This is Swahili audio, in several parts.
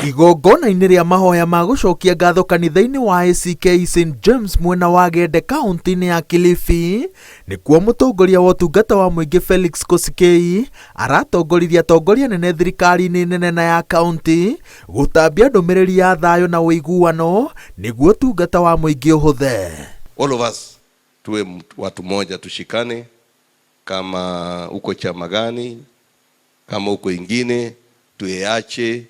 Igongona-inĩ rĩa mahoya ma gũcokia ngatho kanitha-inĩ wa ACK St James mwena wa Gende kaunti-inĩ ya Kilifi, nĩkuo mũtongoria wa ũtungata wa mũingĩ Felix Koskei aratongoririe atongoria nene thirikari-inĩ nene na ya kaunti gũtambia ndũmĩrĩri ya thayũ na ũiguano nĩguo ũtungata wa mũingĩ ũhũthe. All of us tuwe watu moja, tushikane. Kama uko chama gani, kama uko ingine, tueache,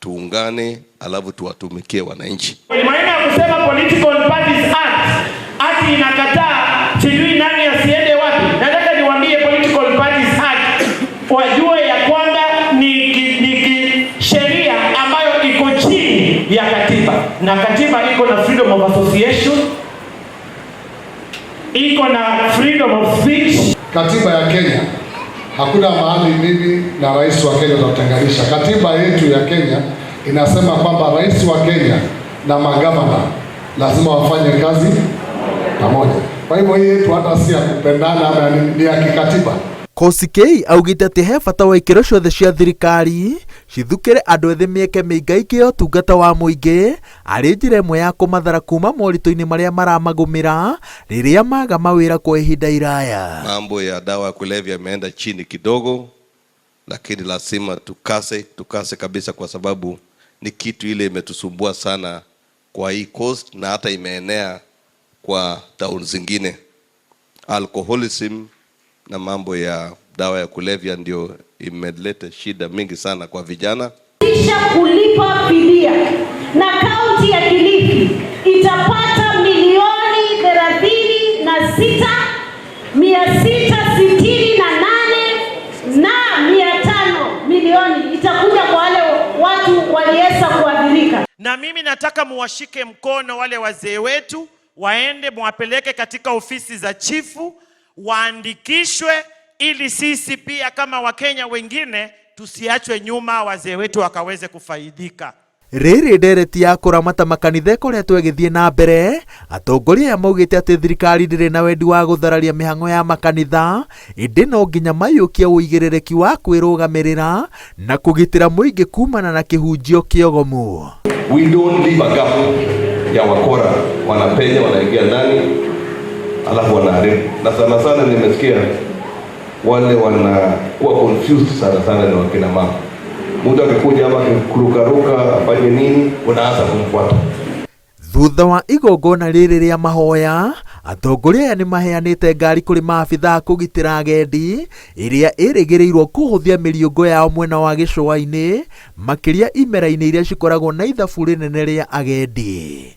tuungane, alafu tuwatumikie wananchi. Maneno ya kusema Political Parties Act ati inakataa sijui nani asiende wapi. Nataka niwaambie Political Parties Act wajue ya kwamba ni sheria ambayo iko chini ya katiba. Na katiba iko na freedom of association, iko na freedom of speech. Katiba ya Kenya hakuna mahali mimi na rais wa Kenya tutatenganisha. Katiba yetu ya Kenya inasema kwamba rais wa Kenya na magavana lazima wafanye kazi pamoja. Kwa hivyo hii yetu hata si ya kupendana ama ni ya kikatiba. Koskei augite ati he bata wa ikĩro ciothe cia thirikari cithukĩre andũ ethĩ mĩeke mĩingaingĩ ya ũtungata wa mũingĩ arĩ njĩra ĩmwe ya kũmathara kuma moritũ-inĩ marĩa maramagũmĩra rĩrĩa maga mawĩra kwa ihinda iraya. Mambo ya dawa ya kulevya yameenda chini kidogo, lakini lazima tukase kabisa, kwa sababu ni kitu ile imetusumbua sana kwa hii coast na hata imeenea kwa town zingine. Alcoholism na mambo ya dawa ya kulevya ndio imeleta shida mingi sana kwa vijana. Kisha kulipa fidia na kaunti ya Kilifi itapata milioni 36,668 na 500 milioni itakuja kwa wale watu waliweza kuadhirika. Na mimi nataka muwashike mkono wale wazee wetu, waende muwapeleke katika ofisi za chifu, waandikishwe ili sisi pia kama Wakenya wengine tusiachwe nyuma, wazee wetu wakaweze kufaidika. Rĩrĩ ndereti ya kũramata makanitha ĩkoretwo ĩgĩthiĩ na mbere, atongoria aya maugĩte atĩ thirikari ndĩrĩ na wendi wa gũthararia mĩhang'o ya makanitha, ĩndĩ no nginya maiyũkie ũigĩrĩrĩki wa kwĩrũgamĩrĩra na kũgitĩra mũingĩ kumana na kĩhunjio kĩogomu. We don't leave a gap ya wakora wanapenya wanaingia ndani alafu wanaharibu. Na sana nimesikia wale wanakuwa confused sana ni wakina mama. Mtu akikuja hapa kurukaruka afanye nini, unaanza kumfuata. Thutha wa igongona rĩrĩ rĩa mahoya, atongoria aya nĩ maheanĩte ngari kũrĩ maabithaa kũgitĩra agendi ĩrĩa ĩrĩgĩrĩirwo kũhũthia mĩriũngo yao mwena wa gĩcũa-inĩ, makĩria imera-inĩ iria cikoragwo na ithabu rĩnene rĩa agendi.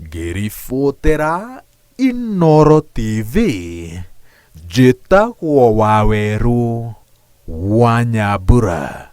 Ngĩribotera Inooro TV, njĩtagwo Waweru wa Nyambura.